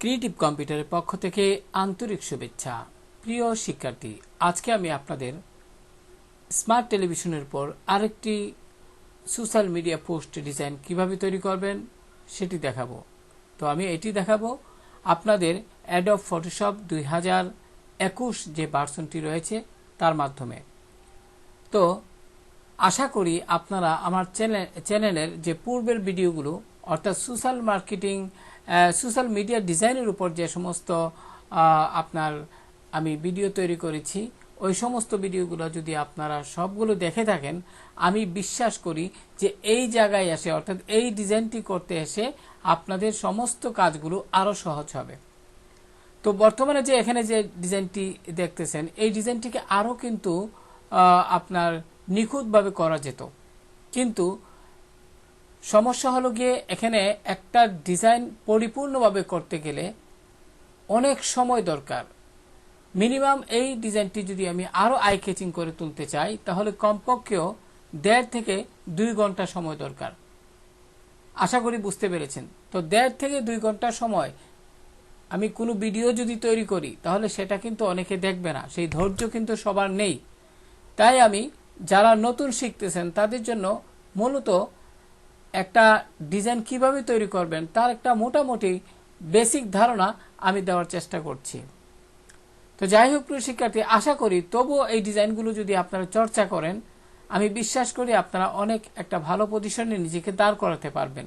Creative কম্পিউটারের পক্ষ থেকে আন্তরিক শুভেচ্ছা। প্রিয় শিক্ষার্থী, আজকে আমি আপনাদের স্মার্ট টেলিভিশনের উপর আরেকটি সোশ্যাল মিডিয়া পোস্ট ডিজাইন কিভাবে তৈরি করবেন সেটি দেখাবো। তো আমি এটি দেখাবো আপনাদের অ্যাডব ফটোশপ 2021 যে ভার্সনটি রয়েছে তার মাধ্যমে। তো আশা করি আপনারা আমার চ্যানেলের যে পূর্বের ভিডিওগুলো অর্থাৎ সোশ্যাল মিডিয়া ডিজাইনের উপর যে সমস্ত আমি ভিডিও তৈরি করেছি ওই সমস্ত ভিডিওগুলো যদি আপনারা সবগুলো দেখে থাকেন, আমি বিশ্বাস করি যে এই জায়গায় এসে অর্থাৎ এই ডিজাইনটি করতে এসে আপনাদের সমস্ত কাজগুলো আরো সহজ হবে। তো বর্তমানে যে এখানে যে ডিজাইনটি দেখতেছেন এই ডিজাইনটিকে আরো কিন্তু আপনার নিখুঁতভাবে করা যেত, কিন্তু সমস্যা হলো গিয়ে এখানে একটা ডিজাইন পরিপূর্ণভাবে করতে গেলে অনেক সময় দরকার। মিনিমাম এই ডিজাইনটি যদি আমি আরো আই ক্যাচিং করে তুলতে চাই তাহলে কমপক্ষেও 1.5 থেকে 2 ঘন্টা সময় দরকার। আশা করি বুঝতে পেরেছেন। তো 1.5 থেকে 2 ঘন্টা সময় আমি কোনো ভিডিও যদি তৈরি করি তাহলে সেটা কিন্তু অনেকে দেখবে না, সেই ধৈর্য কিন্তু সবার নেই। তাই আমি যারা নতুন শিখতেছেন তাদের জন্য মূলত একটা ডিজাইন কিভাবে তৈরি করবেন তার একটা মোটামুটি বেসিক ধারণা আমি দেওয়ার চেষ্টা করছি। তো যাই হোক প্রিয় শিক্ষার্থী, আশা করি তবুও এই ডিজাইনগুলো যদি আপনারা চর্চা করেন আমি বিশ্বাস করি আপনারা অনেক একটা ভালো পজিশনে নিজেকে দাঁড় করাতে পারবেন।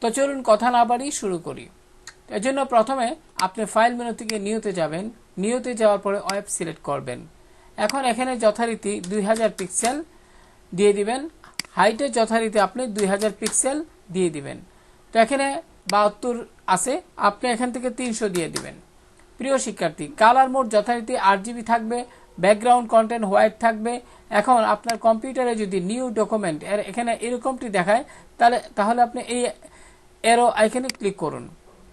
তো চলুন কথা না বাড়িয়ে শুরু করি। এর জন্য প্রথমে আপনি ফাইল মেনু থেকে নিউতে যাবেন, নিউতে যাওয়ার পরে ওয়েব সিলেক্ট করবেন। এখন এখানে যথারীতি 2000 পিক্সেল দিয়ে দিবেন, হাইটের যথারীতি আপনি 2000 পিক্সেল দিয়ে দিবেন। তো এখানে 72 আছে, আপনি এখান থেকে 300 দিয়ে দিবেন। প্রিয় শিক্ষার্থী, কালার মোড যথারীতি RGB থাকবে, ব্যাকগ্রাউন্ড কন্টেন্ট হোয়াইট থাকবে। এখন আপনার কম্পিউটারে যদি নিউ ডকুমেন্ট এখানে এরকমটি দেখায় তাহলে আপনি এই এরো আইকনে ক্লিক করুন।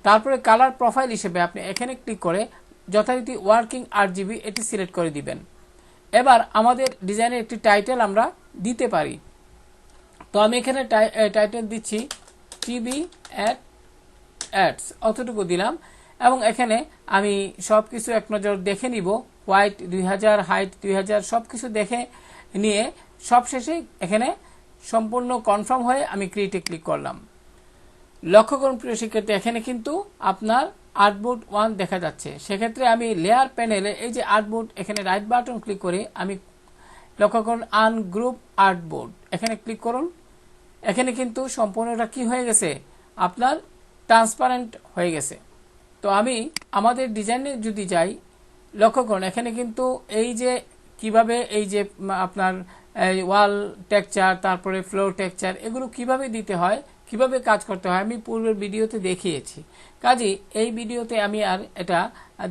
তারপরে কালার প্রোফাইল হিসেবে আপনি এখানে ক্লিক করে যথারীতি ওয়ার্কিং RGB এটি সিলেক্ট করে দিবেন। এবার আমাদের ডিজাইনের একটি টাইটেল আমরা দিতে পারি। তো আমি এখানে টাইটেল দিচ্ছি টিভি অ্যাডস, অতটুকু দিলাম। এবং এখানে আমি সবকিছু এক নজর দেখে নিব, হোয়াইট 2000, হাইট 2000 সবকিছু দেখে নিয়ে সবশেষে এখানে সম্পূর্ণ কনফার্ম হয়ে আমি ক্রিয়েটে ক্লিক করলাম। লক্ষ্য করুন প্রিয় শিক্ষার্থী, এখানে কিন্তু আপনার আর্টবোর্ড 1 দেখা যাচ্ছে। সেক্ষেত্রে আমি লেয়ার প্যানেলে এই যে আর্টবোর্ড এখানে রাইট বাটন ক্লিক করে আমি লক্ষ্য করুন আনগ্রুপ আর্টবোর্ড এখানে ক্লিক করুন। এখানে কিন্তু সম্পূর্ণটা কি হয়ে গেছে, আপনার ট্রান্সপারেন্ট হয়ে গেছে। তো আমি আমাদের ডিজাইনে যদি যাই, লক্ষ্য করুন এখানে কিন্তু এই যে কিভাবে এই যে আপনার ওয়াল টেক্সচার তারপরে ফ্লোর টেক্সচার এগুলো কিভাবে দিতে হয়, কিভাবে কাজ করতে হয় আমি পূর্বের ভিডিওতে দেখিয়েছি। কাজেই এই ভিডিওতে আমি আর এটা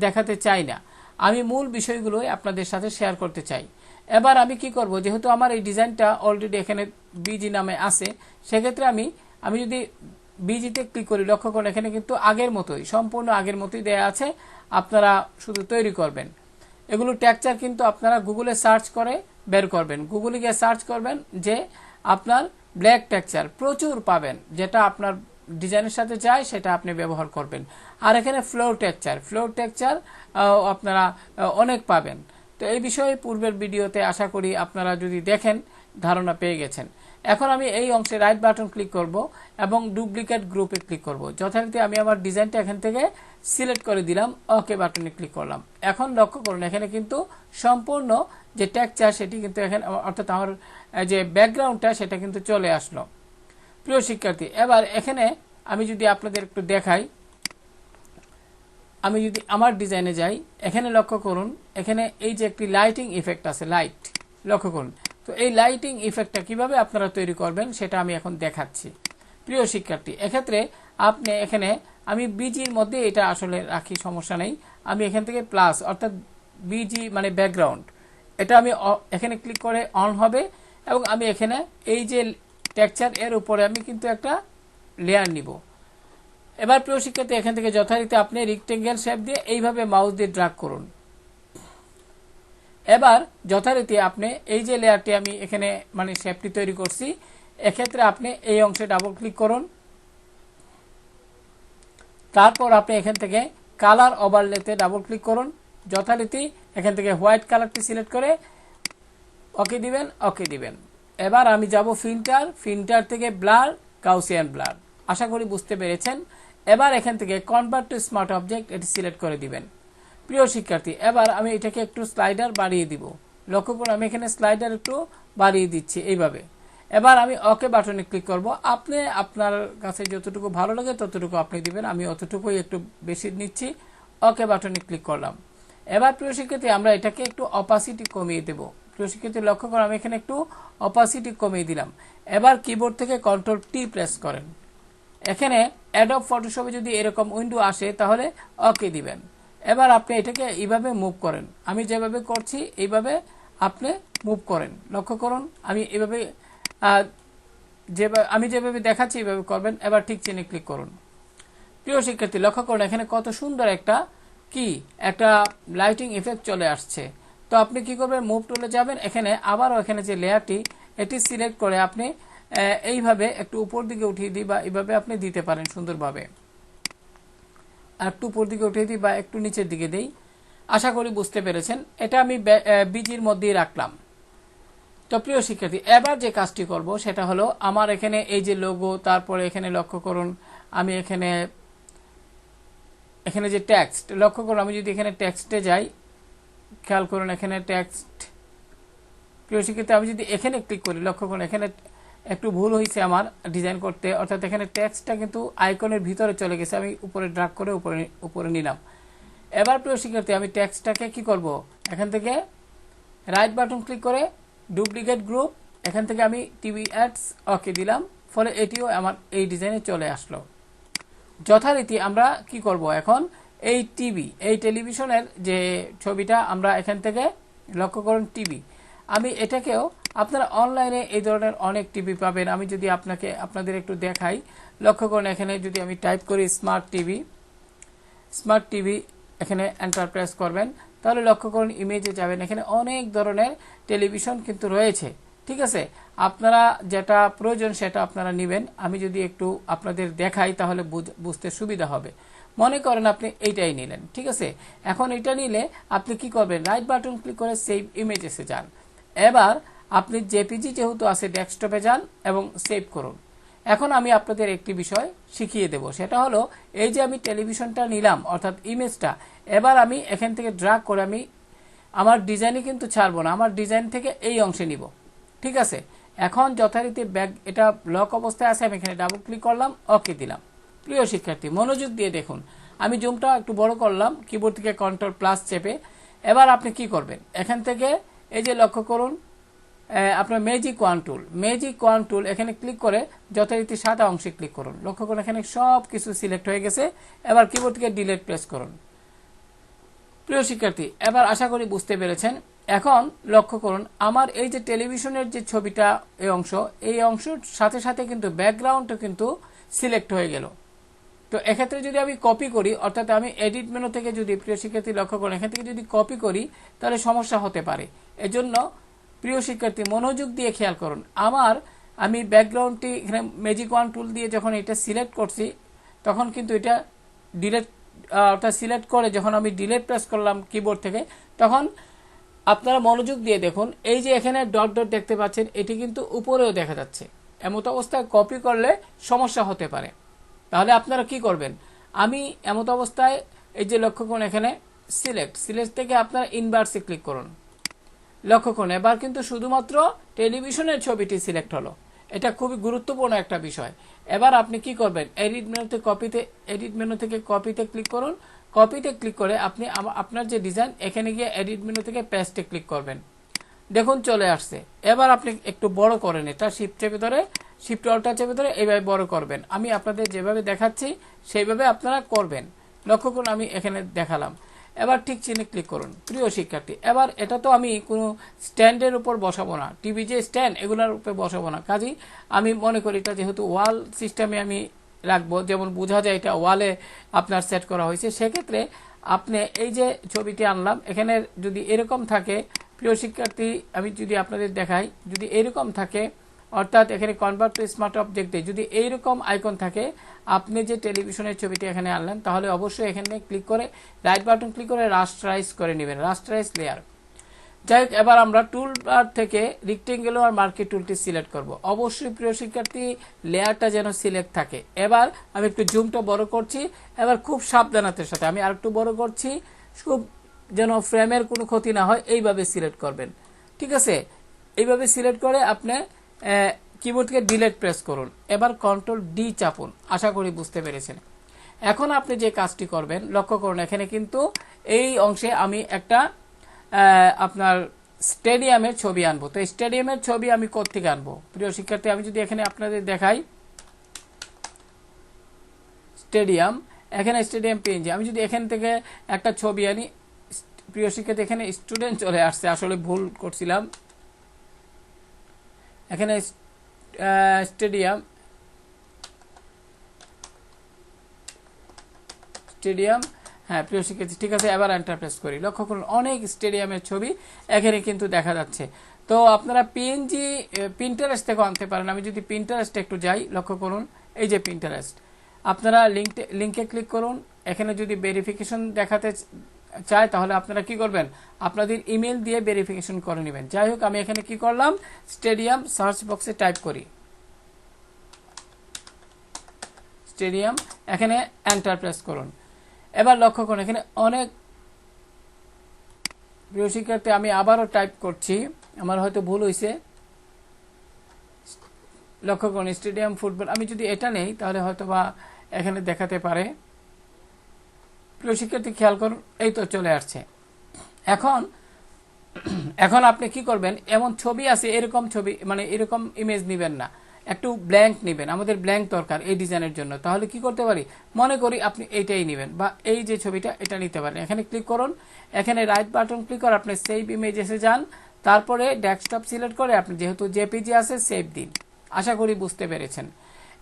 দেখাতে চাই না, আমি মূল বিষয়গুলোই আপনাদের সাথে শেয়ার করতে চাই। এবার আমি কি করব, যেহেতু আমার এই ডিজাইনটা অলরেডি এখানে বিজি নামে আছে, সেক্ষেত্রে আমি যদি বিজিতে ক্লিক করি, লক্ষ্য করুন এখানে কিন্তু আগের মতোই সম্পূর্ণ আগের মতোই দেয়া আছে, আপনারা শুধু তৈরি করবেন। এগুলো টেক্সচার কিন্তু আপনারা গুগলে সার্চ করে বের করবেন, গুগলে গিয়ে সার্চ করবেন যে আপনার ব্ল্যাক টেক্সচার প্রচুর পাবেন, যেটা আপনার ডিজাইনের সাথে যায় সেটা আপনি ব্যবহার করবেন। আর এখানে ফ্লোর টেক্সচার আপনারা অনেক পাবেন। তো এই বিষয়ে পূর্বের ভিডিওতে আশা করি আপনারা যদি দেখেন ধারণা পেয়ে গেছেন। এখন আমি এই অংশে রাইট বাটন ক্লিক করব এবং ডুপ্লিকেট গ্রুপে ক্লিক করব। যথারীতি আমি আমার ডিজাইনটা এখান থেকে সিলেক্ট করে দিলাম, ওকে বাটনে ক্লিক করলাম। এখন লক্ষ্য করুন এখানে কিন্তু সম্পূর্ণ যে টেক্সচার সেটি কিন্তু এখানে অর্থাৎ আমার যে ব্যাকগ্রাউন্ডটা সেটা কিন্তু চলে আসলো। প্রিয় শিক্ষার্থী, এবার এখানে আমি যদি আপনাদের একটু দেখাই, আমি যদি আমার ডিজাইনে যাই, এখানে লক্ষ্য করুন এখানে এই যে একটি লাইটিং ইফেক্ট আছে, লাইট লক্ষ্য করুন। তো এই লাইটিং ইফেক্টটা কিভাবে আপনারা তৈরি করবেন সেটা আমি এখন দেখাচ্ছি। প্রিয় শিক্ষার্থী, এক্ষেত্রে আপনি এখানে আমি বিজির মধ্যে এটা আসলে রাখি, সমস্যা নেই। আমি এখান থেকে প্লাস অর্থাৎ বিজি মানে ব্যাকগ্রাউন্ড, এটা আমি এখানে ক্লিক করে অন হবে এবং আমি এখানে এই যে টেক্সচার এর উপরে আমি কিন্তু একটা লেয়ার নিব। এবার প্রিয় শিক্ষার্থী, এখান থেকে যথারীতি আপনি রেক্টেঙ্গেল শেপ দিয়ে এইভাবে মাউস দিয়ে ড্র্যাগ করুন। এবার যথারীতি আপনি এই যে লেয়ারটি আমি এখানে মানে শেপটি তৈরি করছি, এক্ষেত্রে আপনি এই অংশে ডাবল ক্লিক করুন। তারপর আপনি এখান থেকে কালার ওভারলেতে ডাবল ক্লিক করুন। যথারীতি এখান থেকে হোয়াইট কালারটি সিলেক্ট করে ওকে দিবেন, ওকে দিবেন। এবার আমি যাব ফিল্টার থেকে ব্লার, গাউসিয়ান ব্লার। আশা করি বুঝতে পেরেছেন। এবার এখান থেকে কনভার্ট টু স্মার্ট অবজেক্ট এটি সিলেক্ট করে দিবেন। প্রিয় শিক্ষার্থী, এবার আমি এটাকে একটু স্লাইডার বাড়িয়ে দিব। লক্ষ্য করুন আমি এখানে স্লাইডার একটু বাড়িয়ে দিচ্ছি এইভাবে। এবার আমি ওকে বাটনে ক্লিক করব। আপনি আপনার কাছে যতটুকু ভালো লাগে ততটুকু আপনি দিবেন, আমি অতটুকুই একটু বেশি নিচ্ছি। ওকে বাটনে ক্লিক করলাম। এবার প্রিয় শিক্ষার্থী আমরা এটাকে একটু অপাসিটি কমিয়ে দেব। প্রিয় শিক্ষার্থী লক্ষ্য করুন আমি এখানে একটু অপাসিটি কমিয়ে দিলাম। এবার কিবোর্ড থেকে কন্ট্রোল টি প্রেস করেন। এখানে অ্যাডোব ফটোশপে যদি এরকম উইন্ডো আসে তাহলে ওকে দিবেন। এবার আপনি এটাকে এইভাবে মুভ করেন, আমি যেভাবে করছি এইভাবে আপনি মুভ করেন। লক্ষ্য করুন আমি এইভাবে আমি যেভাবে দেখাচ্ছি এইভাবে করবেন। এবার ঠিক চিহ্নে ক্লিক করুন। প্রিয় শিক্ষার্থী লক্ষ্য করুন এখানে কত সুন্দর একটা লাইটিং ইফেক্ট চলে আসছে। তো আপনি কি করবেন, মুভ টুলে যাবেন, এখানে আবারও এখানে যে লেয়ারটি এটি সিলেক্ট করে আপনি এইভাবে একটু উপর দিকে উঠিয়ে দিই বা এইভাবে আপনি দিতে পারেন সুন্দরভাবে। একটু উপর দিকে উঠিয়ে দিই বা একটু নিচের দিকে দেই। আশা করি বুঝতে পেরেছেন। এটা আমি বিজির মধ্যেই রাখলাম। তো প্রিয় শিক্ষার্থী এবার যে কাজটি করব সেটা হলো আমার এখানে এই যে লোগো, তারপরে এখানে লক্ষ্য করুন আমি এখানে যে টেক্সট, লক্ষ্য করুন আমি যদি এখানে টেক্সটে যাই, খেয়াল করুন এখানে টেক্সট। প্রিয় শিক্ষার্থী আমি যদি এখানে ক্লিক করি, লক্ষ্য করুন এখানে একটু ভুল হয়েছে আমার ডিজাইন করতে, অর্থাৎ এখানে টেক্সটটা কিন্তু আইকনের ভিতরে চলে গেছে, আমি উপরে ড্রাগ করে উপরে নিলাম। এবার প্রিয় শিক্ষার্থী আমি টেক্সটটাকে কি করব, এখান থেকে রাইট বাটন ক্লিক করে ডুপ্লিকেট গ্রুপ, এখান থেকে আমি টিভি অ্যাডস ওকে দিলাম, ফলে এটিও আমার এই ডিজাইনে চলে আসলো। যথারীতি আমরা কি করব এখন এই টেলিভিশনের যে ছবিটা আমরা এখান থেকে লক্ষ্য করুন টিভি, আমি এটাকেও আপনারা অনলাইনে এই ধরনের অনেক টিভি পাবেন। আমি যদি আপনাদের একটু দেখাই, লক্ষ্য করুন এখানে যদি আমি টাইপ করি স্মার্ট টিভি, এখানে এন্টার প্রেস করবেন, তাহলে লক্ষ্য করুন ইমেজে যাবেন, এখানে অনেক ধরনের টেলিভিশন কিন্তু রয়েছে। ঠিক আছে, আপনারা যেটা প্রয়োজন সেটা আপনারা নেবেন। আমি যদি একটু আপনাদের দেখাই তাহলে বুঝতে সুবিধা হবে। মনে করেন আপনি এইটাই নিলেন, ঠিক আছে। এখন এটা নিলে আপনি কি করবেন, রাইট বাটন ক্লিক করে সেভ ইমেজেসে যান। এবার আপনি জেপিজি যেহেতু আছে ডেস্কটপে যান এবং সেভ করুন। এখন আমি আপনাদের একটি বিষয় শিখিয়ে দেব, সেটা হলো এই যে আমি টেলিভিশনটা নিলাম অর্থাৎ ইমেজটা, এবার আমি এখান থেকে ড্র্যাগ করে আমি আমার ডিজাইনে কিন্তু ছাড়বো না, আমার ডিজাইন থেকে এই অংশে নিব। ঠিক আছে, এখন যথারীতি এটা লক অবস্থায় আছে, আমি এখানে ডাবল ক্লিক করলাম, ওকে দিলাম। প্রিয় শিক্ষার্থী মনোযোগ দিয়ে দেখুন, আমি জুমটা একটু বড় করলাম কিবোর্ড থেকে কন্ট্রোল প্লাস চেপে। এবার আপনি কি করবেন, এখান থেকে এই যে লক্ষ্য করুন আপনার ম্যাজিক ওয়ান টুল এখানে ক্লিক করে যথারীতি সাদা অংশে ক্লিক করুন। লক্ষ্য করুন এখানে সব কিছু সিলেক্ট হয়ে গেছে। এবার কিবোর্ড থেকে ডিলিট প্রেস করুন। প্রিয় শিক্ষার্থী এবার আশা করি বুঝতে পেরেছেন। এখন লক্ষ্য করুন আমার এই যে টেলিভিশনের যে ছবিটা এই অংশের সাথে সাথে কিন্তু ব্যাকগ্রাউন্ডও কিন্তু সিলেক্ট হয়ে গেল। তো এক্ষেত্রে যদি আমি কপি করি, অর্থাৎ আমি এডিট মেনু থেকে যদি, প্রিয় শিক্ষার্থী লক্ষ্য করুন এখান থেকে যদি কপি করি তাহলে সমস্যা হতে পারে। এজন্য প্রিয় শিক্ষার্থী মনোযোগ দিয়ে খেয়াল করুন, আমি ব্যাকগ্রাউন্ডটি এখানে ম্যাজিক ওয়ান টুল দিয়ে যখন এটা সিলেক্ট করছি তখন কিন্তু এটা অর্থাৎ সিলেক্ট করে যখন আমি ডিলিট প্রেস করলাম কিবোর্ড থেকে, তখন আপনারা মনোযোগ দিয়ে দেখুন এই যে এখানে ডট ডট দেখতে পাচ্ছেন এটি কিন্তু উপরেও দেখা যাচ্ছে। এমত অবস্থায় কপি করলে সমস্যা হতে পারে। তাহলে আপনারা কি করবেন, আমি এমত অবস্থায় এই যে লক্ষ্য করুন এখানে সিলেক্ট থেকে আপনারা ইনভার্সে ক্লিক করুন। লক্ষ্য করুন এবার কিন্তু শুধুমাত্র টেলিভিশনের ছবিটি সিলেক্ট হলো। এটা খুবই গুরুত্বপূর্ণ একটা বিষয়। এবার আপনি কি করবেন, এডিট মেনু থেকে কপিতে ক্লিক করুন। কপিতে ক্লিক করে আপনি আপনার যে ডিজাইন এখানে গিয়ে এডিট মেনু থেকে পেস্টে ক্লিক করবেন। দেখুন চলে আসছে। এবার আপনি একটু বড় করেন, এটা শিফট অল্টার চেপে ধরে এইভাবে বড় করবেন। আমি আপনাদের যেভাবে দেখাচ্ছি সেইভাবে আপনারা করবেন। লক্ষ্য করুন আমি এখানে দেখালাম। এবার ঠিক চিহ্নে ক্লিক করুন। প্রিয় শিক্ষার্থী এবার এটা তো আমি কোনো স্ট্যান্ডের উপর বসাবো না, টিভি যে স্ট্যান্ড এগুলোর উপরে বসাবো না, কাজেই আমি মনে করি এটা যেহেতু ওয়াল সিস্টেমে আমি রাখবো, যেমন বোঝা যায় এটা ওয়ালে আপনার সেট করা হয়েছে, সেক্ষেত্রে আপনি এই যে ছবিটি আনলাম এখানে যদি এরকম থাকে, প্রিয় শিক্ষার্থী আমি যদি আপনাদের দেখাই, যদি এরকম থাকে অর্থাৎ এখানে কনভার্ট টু স্মার্ট অবজেক্টে যদি এইরকম আইকন থাকে, আপনি যে টেলিভিশনের ছবিটি এখানে আনলেন, তাহলে অবশ্যই এখানে ক্লিক করে রাইট বাটন ক্লিক করে রাস্টারাইজ করে নেবেন, রাস্টারাইজ লেয়ার। যাই হোক, এবার আমরা টুল বার থেকে রেক্টেঙ্গুলার মার্কি টুলটি সিলেক্ট করব। অবশ্যই প্রিয় শিক্ষার্থী, লেয়ারটা যেন সিলেক্ট থাকে। এবার আমি একটু জুমটা বড় করছি, এবার খুব সাবধানতার সাথে আমি আরেকটু বড় করছি, খুব যেন ফ্রেমের কোনো ক্ষতি না হয়, এইভাবে সিলেক্ট করবেন। ঠিক আছে, এইভাবে সিলেক্ট করে আপনি কিবোর্ড থেকে ডিলিট প্রেস করুন। এবার কন্ট্রোল ডি চাপুন। আশা করি বুঝতে পেরেছেন। এখন আপনি যে কাজটি করবেন, লক্ষ্য করুন এখানে কিন্তু এই অংশে আমি একটা আপনার স্টেডিয়ামের ছবি আনবো। তো স্টেডিয়ামের ছবি আমি কোত্থেকে আনবো প্রিয় শিক্ষার্থী? আমি যদি এখানে আপনাদের দেখাই স্টেডিয়াম, এখানে স্টেডিয়াম পিএনজি, আমি যদি এখান থেকে একটা ছবি আনি, প্রিয় শিক্ষার্থী এখানে স্টুডেন্ট চলে আসছে, আসলে ভুল করছিলাম। এখানে স্টেডিয়াম হ্যাঁ প্রিয় শিক্ষার্থী, ঠিক আছে। এবার এন্টার প্রেস করি। লক্ষ্য করুন অনেক স্টেডিয়ামের ছবি এখানে কিন্তু দেখা যাচ্ছে। তো আপনারা পিএনজি পিন্টারেস্ট থেকে আনতে পারেন। আমি যদি পিন্টারেস্টে একটু যাই, লক্ষ্য করুন এই যে পিন্টারেস্ট, আপনারা লিঙ্কে ক্লিক করুন। এখানে যদি ভেরিফিকেশন দেখাতে চায়, তাহলে আপনারা কি করবেন, আপনাদের ইমেল দিয়ে ভেরিফিকেশন করে নেবেন। যাই হোক, আমি এখানে কি করলাম, স্টেডিয়াম সার্চ বক্সে টাইপ করি স্টেডিয়াম, এখানে এন্টার প্রেস করুন। এবার লক্ষ্য করুন এখানে অনেক, প্রিয় শিক্ষার্থী আমি আবারও টাইপ করছি, আমার হয়তো ভুল হয়েছে। লক্ষ্য করুন স্টেডিয়াম ফুটবল, আমি যদি এটা নেই তাহলে হয়তো বা এখানে দেখাতে পারে। প্রিয় শিক্ষার্থী খেয়াল করুন, এই তো চলে আসছে। এখন আপনি কি করবেন, এমন ছবি আছে, এরকম ছবি মানে এরকম ইমেজ নেবেন না, একটু ব্ল্যাঙ্ক নেবেন। আমাদের ব্ল্যাঙ্ক দরকার এই ডিজাইনের জন্য। তাহলে কি করতে পারি, মনে করি আপনি এইটাই নেবেন, বা এই যে ছবিটা এটা নিতে পারেন। এখানে ক্লিক করুন, এখানে রাইট বাটন ক্লিক করে আপনি সেভ ইমেজেসে যান, তারপরে ডেস্কটপ সিলেক্ট করে আপনি যেহেতু জেপিজি আছে সেভ দিন। আশা করি বুঝতে পেরেছেন।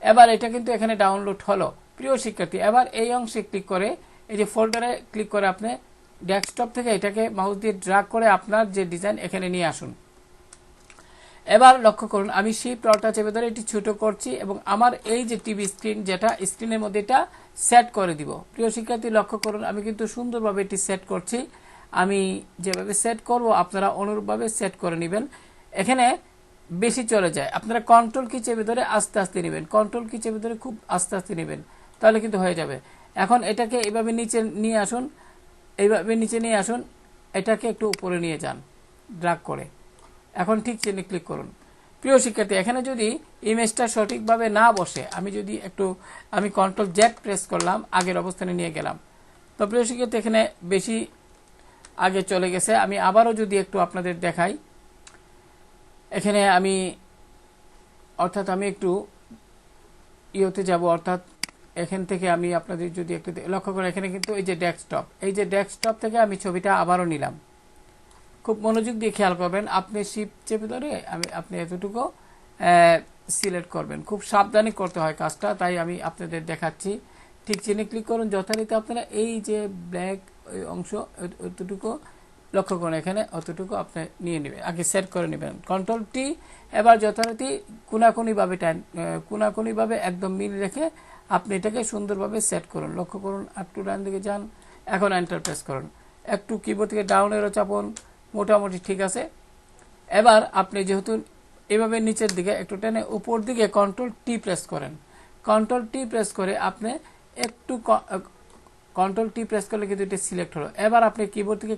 এবার এটা কিন্তু এখানে ডাউনলোড হলো। প্রিয় শিক্ষার্থী, এবার এই অংশে ক্লিক করে এই যে ফোল্ডারে ক্লিক করে আপনি ডেস্কটপ থেকে এটাকে মাউস দিয়ে ড্র্যাগ করে আপনার যে ডিজাইন এখানে নিয়ে আসুন। এবার লক্ষ্য করুন আমি শিফট অল্টার চেপে ধরে এটি ছোট করছি এবং আমার এই যে টিভি স্ক্রিন, যেটা স্ক্রিনের মধ্যে এটা সেট করে দিব। প্রিয় শিক্ষার্থী লক্ষ্য করুন আমি কিন্তু সুন্দরভাবে এটি সেট করছি। আমি যেভাবে সেট করব আপনারা অনুরূপভাবে সেট করে নেবেন। এখানে বেশি চলে যায়, আপনারা কন্ট্রোল কি চেপে ধরে আস্তে আস্তে নেবেন, কন্ট্রোল কি চেপে ধরে খুব আস্তে আস্তে নেবেন, তাহলে কিন্তু হয়ে যাবে। এখন এটাকে এইভাবে নিচে নিয়ে আসুন, এইভাবে নিচে নিয়ে আসুন, এটাকে একটু উপরে নিয়ে যান ড্র্যাগ করে। এখন ঠিক চিহ্নে ক্লিক করুন। প্রিয় শিক্ষার্থী, এখানে যদি ইমেজটা সঠিকভাবে না বসে, আমি কন্ট্রোল জেড প্রেস করলাম, আগের অবস্থানে নিয়ে গেলাম। তো প্রিয় শিক্ষার্থী এখানে বেশি আগে চলে গেছে। আমি আবারও যদি একটু আপনাদের দেখাই, এখানে আমি একটু ইয়েতে যাব, অর্থাৎ এখান থেকে আমি আপনাদের যদি একটু লক্ষ্য করি, এখানে কিন্তু এই যে ডেস্কটপ থেকে আমি ছবিটা আবারও নিলাম। খুব মনোযোগ দিয়ে খেয়াল করবেন, আপনি শিফট চেপে ধরে আপনি এতটুকু সিলেক্ট করবেন। খুব সাবধানে করতে হয় কাজটা, তাই আমি আপনাদের দেখাচ্ছি। ঠিক চিহ্নে ক্লিক করুন, যথারীতি আপনারা এই যে ব্ল্যাক অংশ অতটুকু লক্ষ্য করুন, এখানে অতটুকু আপনি নিয়ে নেবেন, আগে সেট করে নেবেন কন্ট্রোল টি। এবার যথারীতি কোনাকুনিভাবে একদম মিল রেখে আপনি এটাকে সুন্দরভাবে সেট করুন। লক্ষ্য করুন, একটু ডান দিকে যান, এখন এন্টার প্রেস করুন, একটু কিবোর্ড থেকে ডাউন এরো চাপুন, মোটামুটি ঠিক আছে। এবার আপনি যেহেতু এভাবে নিচের দিকে একটু টেনে উপর দিকে কন্ট্রোল টি প্রেস করেন, কন্ট্রোল টি প্রেস করে আপনি একটু কন্ট্রোল টি প্রেস করলে কিন্তু এটা সিলেক্ট হলো। এবার আপনি কিবোর্ড থেকে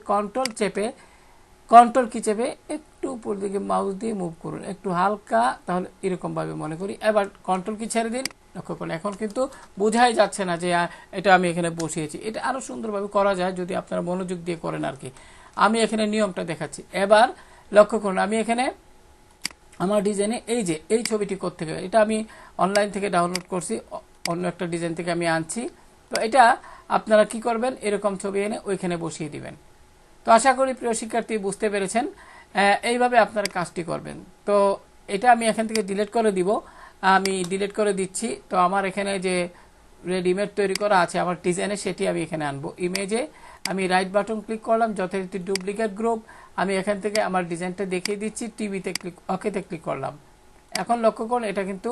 কন্ট্রোল কি চেপে একটু উপর দিকে মাউস দিয়ে মুভ করুন, একটু হালকা, তাহলে এরকম ভাবে মনে করি। এবার কন্ট্রোল কি ছেড়ে দিন, লক্ষ্য করুন এখন কিন্তু বোঝাই যাচ্ছে না যে এটা আমি এখানে বসিয়েছি। এটা আরো সুন্দরভাবে করা যায় যদি আপনারা মনোযোগ দিয়ে করেন আর কি। আমি এখানে নিয়মটা দেখাচ্ছি। এবার লক্ষ্য করুন আমি এখানে আমার ডিজাইনে এই ছবিটি কোত্থেকে, এটা আমি অনলাইন থেকে ডাউনলোড করছি, অন্য একটা ডিজাইন থেকে আমি আনছি। তো এটা আপনারা কি করবেন, এরকম ছবি এনে ওইখানে বসিয়ে দিবেন। তো আশা করি প্রিয় শিক্ষার্থী বুঝতে পেরেছেন, এইভাবে আপনারা কাজটি করবেন। তো এটা আমি এখান থেকে ডিলিট করে দিব, আমি ডিলিট করে দিচ্ছি। তো আমার এখানে যে রেডিমেড তৈরি করা আছে আমার ডিজাইনে, সেটি আমি এখানে আনবো। ইমেজে আমি রাইট বাটন ক্লিক করলাম, যথারীতি ডুপ্লিকেট গ্রুপ, আমি এখান থেকে আমার ডিজাইনটা দেখিয়ে দিচ্ছি, টিভিতে ওকেতে ক্লিক করলাম। এখন লক্ষ্য করুন, এটা কিন্তু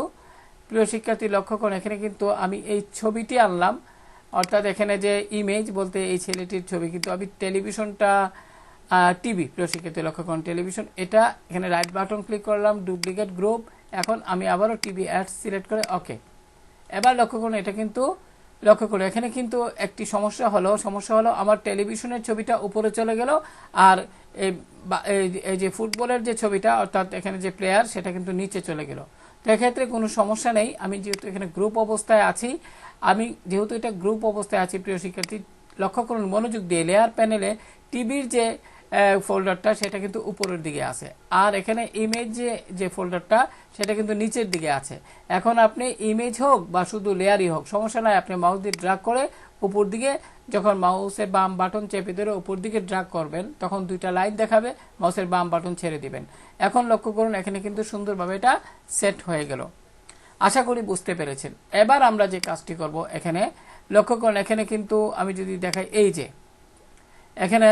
প্রিয় শিক্ষার্থী লক্ষ্য করুন, এখানে কিন্তু আমি এই ছবিটি আনলাম, অর্থাৎ এখানে যে ইমেজ বলতে এই ছেলেটির ছবি, কিন্তু আমি টেলিভিশনটা টিভি, প্রিয় শিক্ষার্থী লক্ষ্য করুন টেলিভিশন, এটা এখানে রাইট বাটন ক্লিক করলাম, ডুপ্লিকেট গ্রুপ। এখন আমি আবারও টিভি অ্যাডস সিলেক্ট করে ওকে। এবার লক্ষ্য করুন, এটা কিন্তু লক্ষ্য করুন এখানে কিন্তু একটি সমস্যা হলো আমার টেলিভিশনের ছবিটা উপরে চলে গেল, আর এই যে ফুটবলের যে ছবিটা অর্থাৎ এখানে যে প্লেয়ার সেটা কিন্তু নিচে চলে গেল। তো এক্ষেত্রে কোনো সমস্যা নেই, আমি যেহেতু এখানে গ্রুপ অবস্থায় আছি, এটা গ্রুপ অবস্থায় আছি প্রিয় শিক্ষার্থী লক্ষ্য করুন মনোযোগ দিয়ে, লেয়ার প্যানেলে টিভির যে ফোল্ডারটা সেটা কিন্তু উপরের দিকে আছে, আর এখানে ইমেজ যে ফোল্ডারটা সেটা কিন্তু নিচের দিকে আছে। এখন আপনি ইমেজ হোক বা শুধু লেয়ারই হোক সমস্যা নাই, আপনি মাউস দিয়ে ড্র্যাগ করে উপর দিকে, যখন মাউসের বাম বাটন চেপে ধরে উপর দিকে ড্র্যাগ করবেন তখন দুইটা লাইন দেখাবে, মাউসের বাম বাটন ছেড়ে দিবেন। এখন লক্ষ্য করুন এখানে কিন্তু সুন্দরভাবে এটা সেট হয়ে গেল। আশা করি বুঝতে পেরেছেন। এবার আমরা যে কাজটি করব, এখানে লক্ষ্য করুন এখানে কিন্তু আমি যদি দেখাই, এই যে এখানে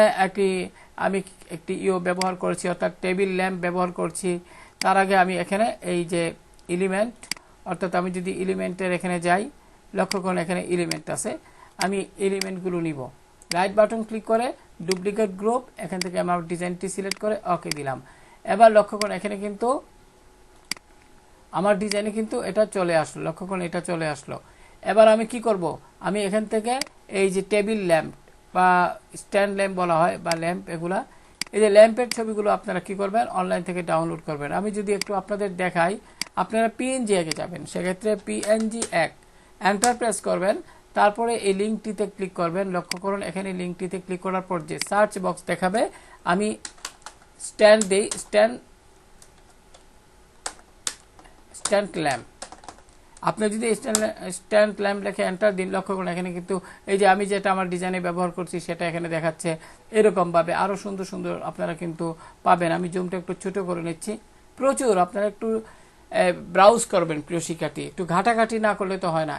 আমি একটি ব্যবহার করছি, অর্থাৎ টেবিল ল্যাম্প ব্যবহার করছি। তার আগে আমি এখানে এই যে এলিমেন্ট, অর্থাৎ আমি যদি এলিমেন্টের এখানে যাই, লক্ষ্য করুন এখানে এলিমেন্ট আছে, আমি এলিমেন্টগুলো নিব, রাইট বাটন ক্লিক করে ডুপ্লিকেট গ্রুপ, এখান থেকে আমার ডিজাইনটি সিলেক্ট করে ওকে দিলাম। এবার লক্ষ্য করুন এখানে কিন্তু আমার ডিজাইনে কিন্তু এটা চলে আসলো, লক্ষ্য করুন এটা চলে আসলো। এবার আমি কি করব, আমি এখান থেকে এই যে টেবিল ল্যাম্প বা স্ট্যান্ড ল্যাম্প বলা হয় বা ল্যাম্প, এগুলা এই যে ল্যাম্পের ছবিগুলো আপনারা কি করবেন, অনলাইন থেকে ডাউনলোড করবেন। আমি যদি একটু আপনাদের দেখাই, আপনারা পিএনজি একে যাবেন, সেক্ষেত্রে পিএনজি এন্টার প্রেস করবেন, তারপরে এই লিঙ্কটিতে ক্লিক করবেন। লক্ষ্য করুন এখানে লিঙ্কটিতে ক্লিক করার পর যে সার্চ বক্স দেখাবে, আমি স্ট্যান্ড দেই, স্ট্যান্ড ল্যাম্প, আপনি যদি স্ট্যান্ড ল্যাম্প লিখে এন্টার দিন, লক্ষ্য করুন এখানে কিন্তু এই যে আমি যেটা আমার ডিজাইনে ব্যবহার করছি সেটা এখানে দেখাচ্ছে। এরকম ভাবে আরো সুন্দর সুন্দর আপনারা কিন্তু পাবেন। আমি জুমটা একটু ছোট করে নিচ্ছি, প্রচুর আপনারা একটু ব্রাউজ করবেন প্রিয় শিক্ষার্থী, একটু ঘাটাঘাটি না করলে তো হয় না।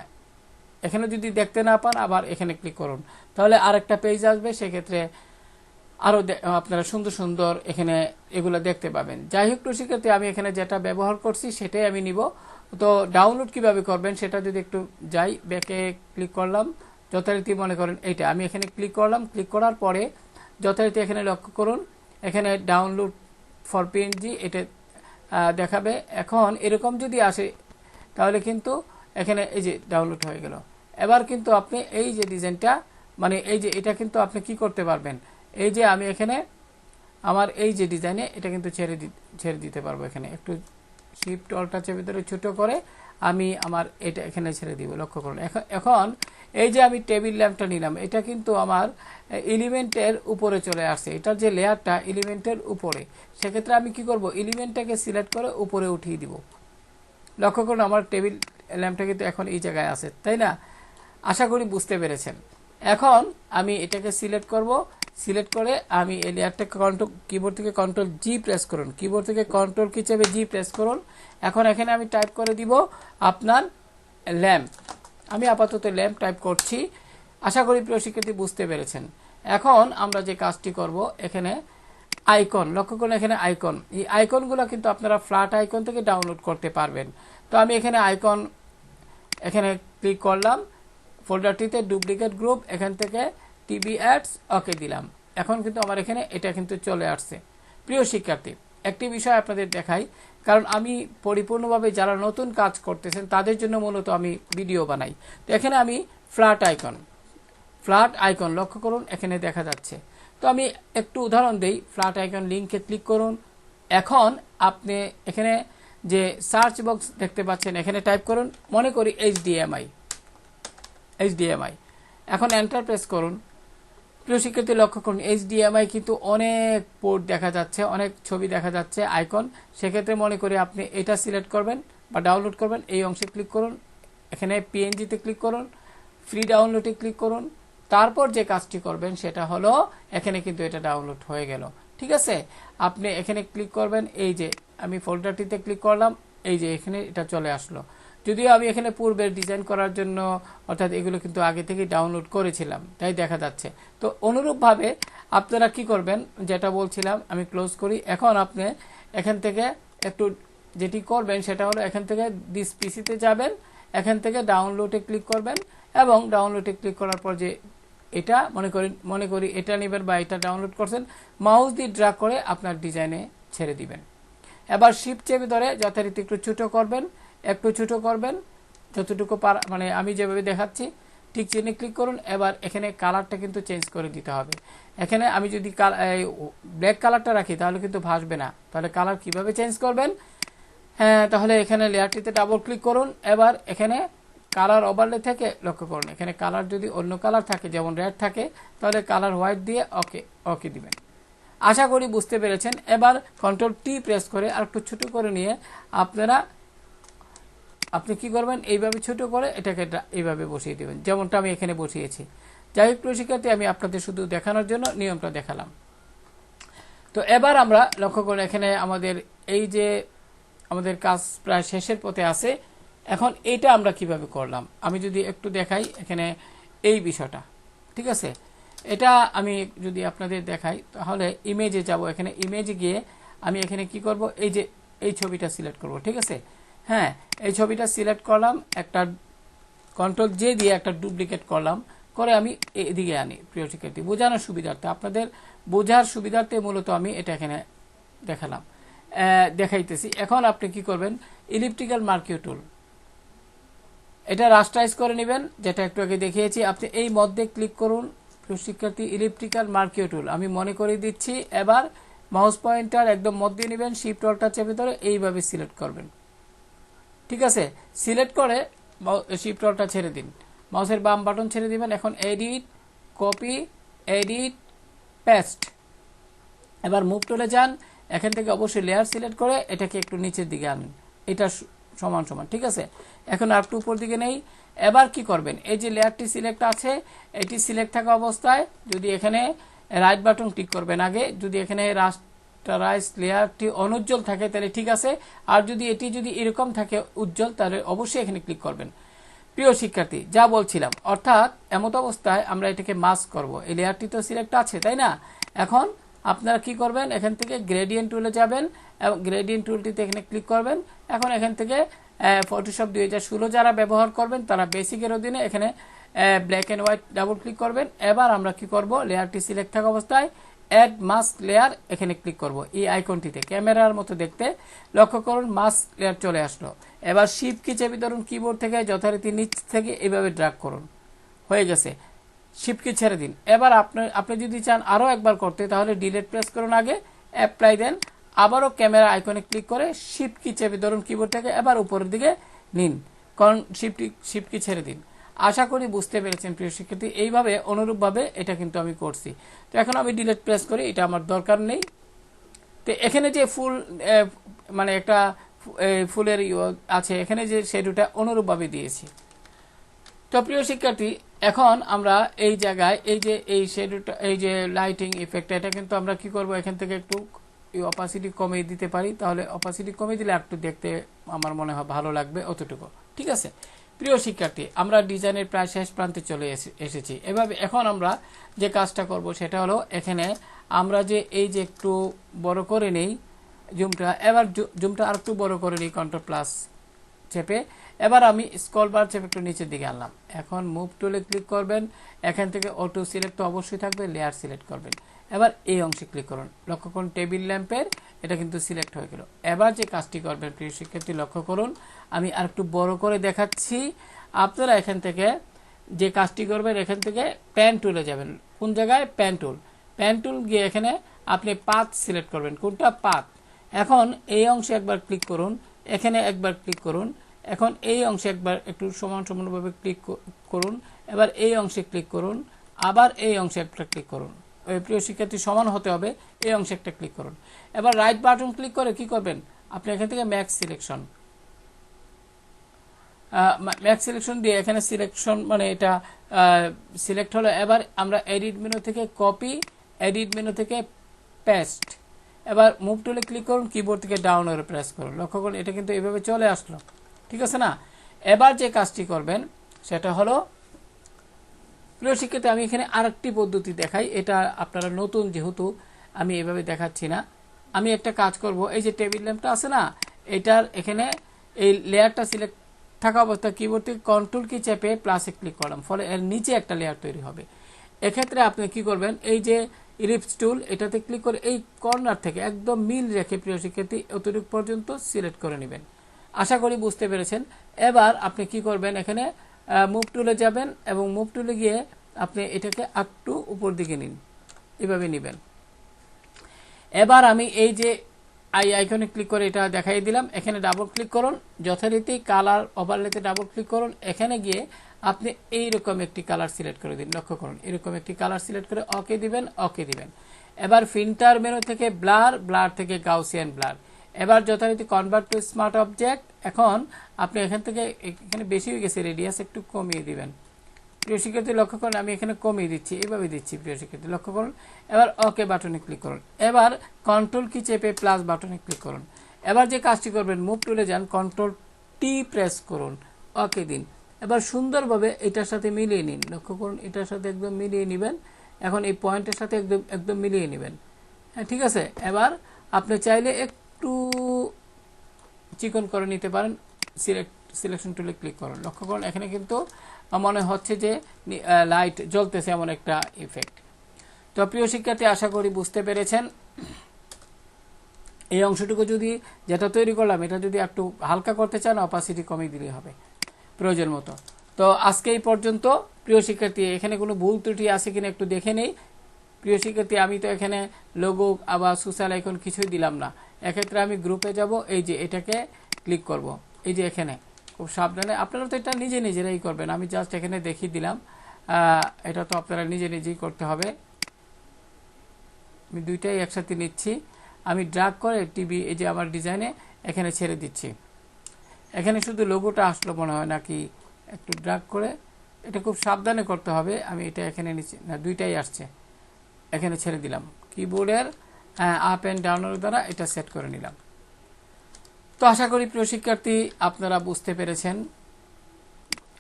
এখানে যদি দেখতে না পান আবার এখানে ক্লিক করুন, তাহলে আরেকটা পেজ আসবে, সেক্ষেত্রে আরো আপনারা সুন্দর সুন্দর এখানে এগুলো দেখতে পাবেন। যাই হোক প্রিয় শিক্ষার্থী, আমি এখানে যেটা ব্যবহার করছি সেটাই আমি নিব। তো ডাউনলোড কিভাবে করবেন সেটা যদি একটু যাই, ব্যাকে ক্লিক করলাম, যথারীতি মনে করেন এইটা আমি এখানে ক্লিক করলাম, ক্লিক করার পরে যথারীতি এখানে লক্ষ্য করুন এখানে ডাউনলোড ফর পিএনজি এটা দেখাবে। এখন এরকম যদি আসে তাহলে কিন্তু এখানে এই যে ডাউনলোড হয়ে গেল। এবার কিন্তু আপনি এই যে ডিজাইনটা মানে এই যে এটা কিন্তু আপনি কি করতে পারবেন, এই যে আমি এখানে আমার এই যে ডিজাইনে এটা কিন্তু ছেড়ে দিতে পারবো। এখানে একটু শিফট অল্টার চেপে ধরে ছোট করে আমি আমার এটা এখানে ছেড়ে দিব। লক্ষ্য করুন এখন এই যে আমি টেবিল ল্যাম্পটা নিলাম, এটা কিন্তু আমার এলিমেন্টের উপরে চলে আসছে, এটার যে লেয়ারটা এলিমেন্টের উপরে। সেক্ষেত্রে আমি কি করব, এলিমেন্টটাকে সিলেক্ট করে উপরে উঠিয়ে দিব। লক্ষ্য করুন আমার টেবিল ল্যাম্পটা কিন্তু এখন এই জায়গায় আছে, তাই না? আশা করি বুঝতে পেরেছেন। এখন আমি এটাকে সিলেক্ট করব, সিলেক্ট করে আমি এই লেয়ারটাকে কিবোর্ড থেকে কন্ট্রোল জি প্রেস করুন, কিবোর্ড থেকে কন্ট্রোল কি চেপে জি প্রেস করুন। এখন এখানে আমি টাইপ করে দিব আপনার ল্যাম্প, আমি আপাতত ল্যাম্প টাইপ করছি। আশা করি প্রিয় শিক্ষার্থী বুঝতে পেরেছেন। এখন আমরা যে কাজটি করব, এখানে আইকন, লক্ষ্য করুন এখানে আইকন, এই আইকনগুলো কিন্তু আপনারা ফ্ল্যাট আইকন থেকে ডাউনলোড করতে পারবেন। তো আমি এখানে আইকন এখানে ক্লিক করলাম, ফোল্ডারটিতে ডুপ্লিকেট গ্রুপ, এখান থেকে টিভি অ্যাডস ওকে দিলাম। এখন কিন্তু আমার এখানে এটা কিন্তু চলে আসছে। প্রিয় শিক্ষার্থী, একটি বিষয় আপনাদের দেখাই, কারণ আমি পরিপূর্ণভাবে যারা নতুন কাজ করতেছেন তাদের জন্য মূলত আমি ভিডিও বানাই। তো এখানে আমি ফ্ল্যাট আইকন লক্ষ্য করুন এখানে দেখা যাচ্ছে। তো আমি একটু উদাহরণ দেই, ফ্ল্যাট আইকন লিঙ্কে ক্লিক করুন। এখন আপনি এখানে যে সার্চ বক্স দেখতে পাচ্ছেন এখানে টাইপ করুন, মনে করি HDMI। এখন এন্টার প্রেস করুন। প্রিয় শিক্ষার্থী লক্ষ্য করুন HDMI কিন্তু অনেক পোর্ট দেখা যাচ্ছে, অনেক ছবি দেখা যাচ্ছে আইকন। সেক্ষেত্রে মনে করি আপনি এটা সিলেক্ট করবেন বা ডাউনলোড করবেন, এই অংশে ক্লিক করুন, এখানে পিএনজিতে ক্লিক করুন, ফ্রি ডাউনলোডে ক্লিক করুন। তারপর যে কাজটি করবেন সেটা হলো এখানে কিন্তু এটা ডাউনলোড হয়ে গেল, ঠিক আছে? আপনি এখানে ক্লিক করবেন, এই যে আমি ফোল্ডারটিতে ক্লিক করলাম, এই যে এখানে এটা চলে আসলো। যদিও আমি এখানে পূর্বের ডিজাইন করার জন্য অর্থাৎ এগুলো কিন্তু আগে থেকে ডাউনলোড করেছিলাম, তাই দেখা যাচ্ছে। তো অনুরূপভাবে আপনারা কি করবেন, যেটা বলছিলাম আমি ক্লোজ করি। এখন আপনি এখান থেকে একটু যেটি করবেন সেটা হলো এখান থেকে দিস পিসিতে যাবেন, এখান থেকে ডাউনলোডে ক্লিক করবেন এবং ডাউনলোডে ক্লিক করার পর যে এটা মনে করি এটা নেবেন বা এটা ডাউনলোড করছেন, মাউস দিয়ে ড্র্যাগ করে আপনার ডিজাইনে ছেড়ে দিবেন। এবার শিফট চেপে ধরে যথারীতি একটু ছোট করবেন, যতটুকু মানে আমি যেভাবে দেখাচ্ছি ঠিক চিহ্নে ক্লিক করুন। এবার এখানে কালারটা কিন্তু চেঞ্জ করে দিতে হবে। এখানে আমি যদি ব্ল্যাক কালারটা রাখি তাহলে কিন্তু ভাসবে না, তাহলে কালার কিভাবে চেঞ্জ করবেন? হ্যাঁ, তাহলে এখানে লেয়ারটিতে ডাবল ক্লিক করুন। এবার এখানে কালার ওভারলে থেকে লক্ষ্য করুন, এখানে কালার যদি অন্য কালার থাকে যেমন রেড থাকে তাহলে কালার হোয়াইট দিয়ে ওকে দিবেন। আশা করি বুঝতে পেরেছেন। এবার কন্ট্রোল টি প্রেস করে আর একটু ছোট করে নিয়ে আপনি কি করবেন, এইভাবে ছোট করে এটাকে এইভাবে বসিয়ে দিবেন, যেমনটা আমি এখানে বসিয়েছি। যাই হোক প্রিয় শিক্ষার্থী, আমি আপনাদের শুধু দেখানোর জন্য নিয়মটা দেখালাম। তো এবার আমরা লক্ষ্য করুন এখানে আমাদের কাজ প্রায় শেষের পথে আছে। এখন এইটা আমরা কিভাবে করলাম আমি যদি একটু দেখাই, এখানে এই বিষয়টা ঠিক আছে। এটা আমি যদি আপনাদের দেখাই তাহলে ইমেজে যাব, এখানে ইমেজে গিয়ে আমি এখানে কি করব, এই ছবিটা সিলেক্ট করব, ঠিক আছে। হ্যাঁ, এই ছবিটা সিলেক্ট করলাম, একটা কন্ট্রোল জে দিয়ে একটা ডুপ্লিকেট করলাম, করে আমি এদিকে আনি। প্রিয় শিক্ষার্থী, বোঝানোর সুবিধার্থে, আপনাদের বোঝার সুবিধার্থে মূলত আমি এটা এখানে দেখাইতেছি। এখন আপনি কি করবেন, ইলিপ্টিক্যাল মার্কিউ টুল এটা রাস্টারাইজ করে নেবেন, যেটা একটু আগে দেখিয়েছি। আপনি এই মধ্যে ক্লিক করুন প্রিয় শিক্ষার্থী, ইলিপ্টিক্যাল মার্কিউ টুল আমি মনে করে দিচ্ছি। এবার মাউস পয়েন্টার একদম মধ্যে নেবেন, শিফট অল্টার চেপে ধরে এইভাবে সিলেক্ট করবেন, ঠিক আছে। সিলেক্ট করে শিফট অল্টার ছেড়ে দিন, মাউসের বাম বাটন ছেড়ে দিবেন। এখন এডিট, কপি, এডিট, পেস্ট। এবার মুভ টুলে যান, এখান থেকে অবশ্যই লেয়ার সিলেক্ট করে এটাকে একটু নিচের দিকে আনেন, এটা সমান সমান, ঠিক আছে। এখন আর একটু উপর দিকে নেই। এবার কি করবেন, এই যে লেয়ারটি সিলেক্ট আছে, এটি সিলেক্ট থাকা অবস্থায় যদি এখানে রাইট বাটন ক্লিক করবেন আগে, যদি এখানে রাস্টারাইজ লেয়ারটি অনুজ্জ্বল থাকে তাহলে ঠিক আছে, আর যদি এটি এরকম থাকে উজ্জ্বল তাহলে অবশ্যই এখানে ক্লিক করবেন। প্রিয় শিক্ষার্থী, যা বলছিলাম, অর্থাৎ এমত অবস্থায় আমরা এটাকে মাস্ক করব। এই লেয়ারটি তো সিলেক্ট আছে, তাই না? এখন আপনারা কি করবেন, এখান থেকে গ্রেডিয়েন্ট টুলে যাবেন এবং গ্রেডিয়েন্ট টুলটিতে এখানে ক্লিক করবেন। এখন এখান থেকে ফটোশপ 2016 যারা ব্যবহার করবেন তারা বেসিকের অধীনে এখানে black and white double click করবেন। এবার আমরা কি করব, লেয়ারটি সিলেক্ট থাকা অবস্থায় অ্যাড মাস্ক লেয়ার এখানে ক্লিক করব। এই আইকনটিতে ক্যামেরার মতো দেখতে, লক্ষ্য করুন মাস্ক লেয়ার চলে আসলো। এবার শিফট কি চেপে ধরুন কিবোর্ড থেকে যথারীতি নিচ থেকে এভাবে ড্র্যাগ করুন, হয়ে গেছে। শিফট কি ছেড়ে দিন। এবার আপনি যদি চান আরও একবার করতে তাহলে ডিলিট প্রেস করুন আগে, অ্যাপ্লাই দেন, আবারও ক্যামেরা আইকনে ক্লিক করে শিফট কি চেপে ধরুন কিবোর্ড থেকে, এবার উপরের দিকে নিন, কারণ শিফট কি ছেড়ে দিন। আশা করি বুঝতে পেরেছেন প্রিয় শিক্ষার্থী। এইভাবে অনুরূপভাবে এটা কিন্তু আমি করছি। তো এখন আমি ডিলিট প্রেস করি, এটা আমার দরকার নেই। তো এখানে যে ফুল মানে একটা ফুলের আছে, এখানে যে শেডোটা অনুরূপভাবে দিয়েছি। তো প্রিয় শিক্ষার্থী, এখন আমরা এই জায়গায় এই শেডোটা, এই যে লাইটিং ইফেক্ট, এটা কিন্তু আমরা কি করব, এখান থেকে একটু অপাসিটি কমিয়ে দিতে পারি, তাহলে অপাসিটি কমিয়ে দিলে একটু দেখতে আমার মনে হয় ভালো লাগবে, অতটুকু, ঠিক আছে। প্রিয় শিক্ষার্থী, আমরা ডিজাইনের প্রায় শেষ প্রান্তে চলে এসেছি। এভাবে এখন আমরা যে কাজটা করব সেটা হলো, এখানে আমরা এই যে একটু বড় করে নেই জুমটা, এবার জুমটা আর একটু বড় করে নিই কন্ট্রোল প্লাস চেপে। এবার আমি স্ক্রল বার চেপে একটু নিচের দিকে আনলাম। এখন মুভ টুলে ক্লিক করবেন, এখান থেকে অটো সিলেক্ট তো অবশ্যই থাকবে, লেয়ার সিলেক্ট করবেন। এবার এই অংশে ক্লিক করুন, লক্ষ্য করুন টেবিল ল্যাম্পের এটা কিন্তু সিলেক্ট হয়ে গেল। এবার যে কাজটি করবেন প্রিয় শিক্ষার্থী, লক্ষ্য করুন আমি আর একটু বড় করে দেখাচ্ছি। আপনারা এখান থেকে যে কাজটি করবেন, এখান থেকে প্যান টুলে যাবেন। কোন জায়গায়? প্যান টুল গিয়ে এখানে আপনি পাথ সিলেক্ট করবেন, কোনটা? পাথ। এখন এই অংশে একবার ক্লিক করুন, এখানে একবার ক্লিক করুন। এখন এই অংশে একবার একটু সমানভাবে ক্লিক করুন। এবার এই অংশে ক্লিক করুন, আবার এই অংশে একটা ক্লিক করুন। প্রিয় শিক্ষার্থী, সমান হতে হবে, এই অংশে একটা ক্লিক করুন। এবার রাইট বাটন ক্লিক করে কি করবেন, আপনি এখান থেকে ম্যাক্স সিলেকশন দিয়ে এখানে সিলেকশন মানে এটা সিলেক্ট হলো। এবার আমরা এডিট মেনু থেকে কপি, এডিট মেনু থেকে পেস্ট। এবার মুভ টুলে ক্লিক করুন, কিবোর্ড থেকে ডাউন করে প্রেস করুন। লক্ষ্য করুন এটা কিন্তু এভাবে চলে আসলো, ঠিক আছে না? এবার যে কাজটি করবেন সেটা হলো, প্রিয় শিক্ষার্থী, আমি এখানে আরেকটি পদ্ধতি দেখাই। এটা আপনারা নতুন যেহেতু আমি এভাবে দেখাচ্ছি না। আমি একটা কাজ করব, এই যে টেবিল ল্যাম্পটা আছে না, এটার এখানে এই লেয়ারটা সিলেক্ট থাকা অবস্থা কিবোর্ড থেকে কন্ট্রোল কি চেপে প্লাসে ক্লিক করলাম, ফলে এর নিচে একটা লেয়ার তৈরি হবে। এক্ষেত্রে আপনি কি করবেন, এই যে ইলিপস টুল এটাতে ক্লিক করে এই কর্নার থেকে একদম মিল রেখে প্রিয় শিক্ষার্থী অতটুকু পর্যন্ত সিলেক্ট করে নেবেন। আশা করি বুঝতে পেরেছেন। এবার আপনি কি করবেন, এখানে মুভ টুলে যাবেন এবং মুভ টুলে গিয়ে আপনি এটাকে একটু উপর দিকে নিন, এভাবে নেবেন। এবার আমি এই যে আইকনে ক্লিক করে এটা দেখাই দিলাম, এখানে ডাবল ক্লিক করুন, যথারীতি কালার ওভারলেতে ডাবল ক্লিক করুন, এখানে গিয়ে আপনি এইরকম একটি কালার সিলেক্ট করে দিন। লক্ষ্য করুন, এরকম একটি কালার সিলেক্ট করে ওকে দিবেন, ওকে দিবেন। এবার ফিল্টার মেনু থেকে ব্লার থেকে গাউসিয়ান ব্লার। এবার যথারীতি কনভার্ট টু স্মার্ট অবজেক্ট। এখন আপনি এখান থেকে এখানে বেশি হয়ে গেছে রেডিয়াস, একটু কমিয়ে দিবেন। প্রিয় শিক্ষার্থী লক্ষ্য করুন, আমি এখানে কমিয়ে দিচ্ছি, এইভাবে দিচ্ছি। প্রিয় শিক্ষার্থী লক্ষ্য করুন, এবার ওকে বাটনে ক্লিক করুন। এবার কন্ট্রোল কি চেপে প্লাস বাটনে ক্লিক করুন। এবার যে কাজটি করবেন, মুভ টুলে যান, কন্ট্রোল টি প্রেস করুন, ওকে দিন। এবার সুন্দরভাবে এটার সাথে মিলিয়ে নিন। লক্ষ্য করুন, এটার সাথে একদম মিলিয়ে নেবেন। এখন এই পয়েন্টের সাথে একদম মিলিয়ে নেবেন। হ্যাঁ, ঠিক আছে। এবার আপনি চাইলে একটু চিকন করে নিতে পারেন, সিলেকশন টুলে ক্লিক করুন। লক্ষ্য করুন, এখানে কিন্তু মনে হচ্ছে যে লাইট জ্বলতেছে, এমন একটা ইফেক্ট। তো প্রিয় শিক্ষার্থী, আশা করি বুঝতে পেরেছেন। এই অংশটুকু যদি যেটা তৈরি করলাম এটা যদি একটু হালকা করতে চান, অপাসিটি কমিয়ে দিলে হবে প্রয়োজন মতো। তো আজকে এই পর্যন্ত। প্রিয় শিক্ষার্থী, এখানে কোনো ভুল ত্রুটি আছে কিনা একটু দেখে নেই। প্রিয় শিক্ষার্থী, আমি তো এখানে লোগো আবার সোশ্যাল আইকন কিছুই দিলাম না। এক্ষেত্রে আমি গ্রুপে যাব, এই যে এটাকে ক্লিক করব, এই যে এখানে খুব সাবধানে। আপনারা তো এটা নিজেরাই করবেন, আমি জাস্ট এখানে দেখিয়ে দিলাম। এটা তো আপনারা নিজেই করতে হবে। আমি দুইটাই একসাথে নিচ্ছি। আমি ড্র্যাগ করে টিভি এই যে আমার ডিজাইনে এখানে ছেড়ে দিচ্ছি। এখানে শুধু লোগোটা আসলো মনে হয়, নাকি একটু ড্র্যাগ করে, এটা খুব সাবধানে করতে হবে। আমি এটা এখানে নিচ্ছি না, দুইটাই আসছে, এখানে ছেড়ে দিলাম। কিবোর্ডের আপ অ্যান্ড ডাউনের দ্বারা এটা সেট করে নিলাম। তো আশা করি প্রিয় শিক্ষার্থী আপনারা বুঝতে পেরেছেন।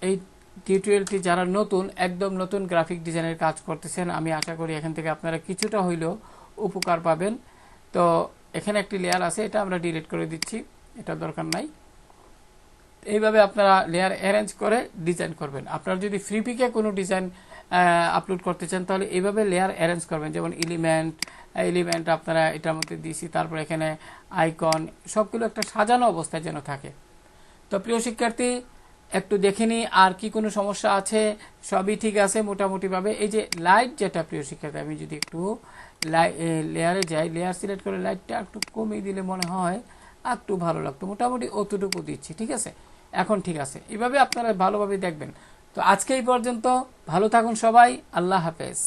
এই টিউটোরিয়ালটি যারা একদম নতুন গ্রাফিক ডিজাইনের কাজ করতেছেন, আমি আশা করি এখান থেকে আপনারা কিছুটা হইলেও উপকার পাবেন। তো এখানে একটি লেয়ার আছে, এটা আমরা ডিলিট করে দিচ্ছি, এটা দরকার নাই। এইভাবে আপনারা লেয়ার অ্যারেঞ্জ করে ডিজাইন করবেন। আপনারা যদি ফ্রি পিকে কোনো ডিজাইন আপলোড করতে চান, তাহলে এইভাবে লেয়ার অ্যারেঞ্জ করবেন। যেমন এলিমেন্ট আপনারা এটার মধ্যে দিয়েছি, তারপর এখানে আইকন, সবগুলো একটা সাজানো অবস্থায় যেন থাকে। তো প্রিয় শিক্ষার্থী, একটু দেখে নিই আর কি কোনো সমস্যা আছে। সবই ঠিক আছে মোটামুটিভাবে। এই যে লাইট যেটা প্রিয় শিক্ষার্থী, আমি যদি একটু লেয়ারে যাই, লেয়ার সিলেক্ট করে লাইটটা একটু কমিয়ে দিলে মনে হয় একটু ভালো লাগতো। মোটামুটি অতটুকু দিচ্ছি, ঠিক আছে। এখন ঠিক আছে, এইভাবে আপনারা ভালোভাবে দেখবেন। তো আজকে এই পর্যন্ত, ভালো থাকুন সবাই, আল্লাহ হাফেজ।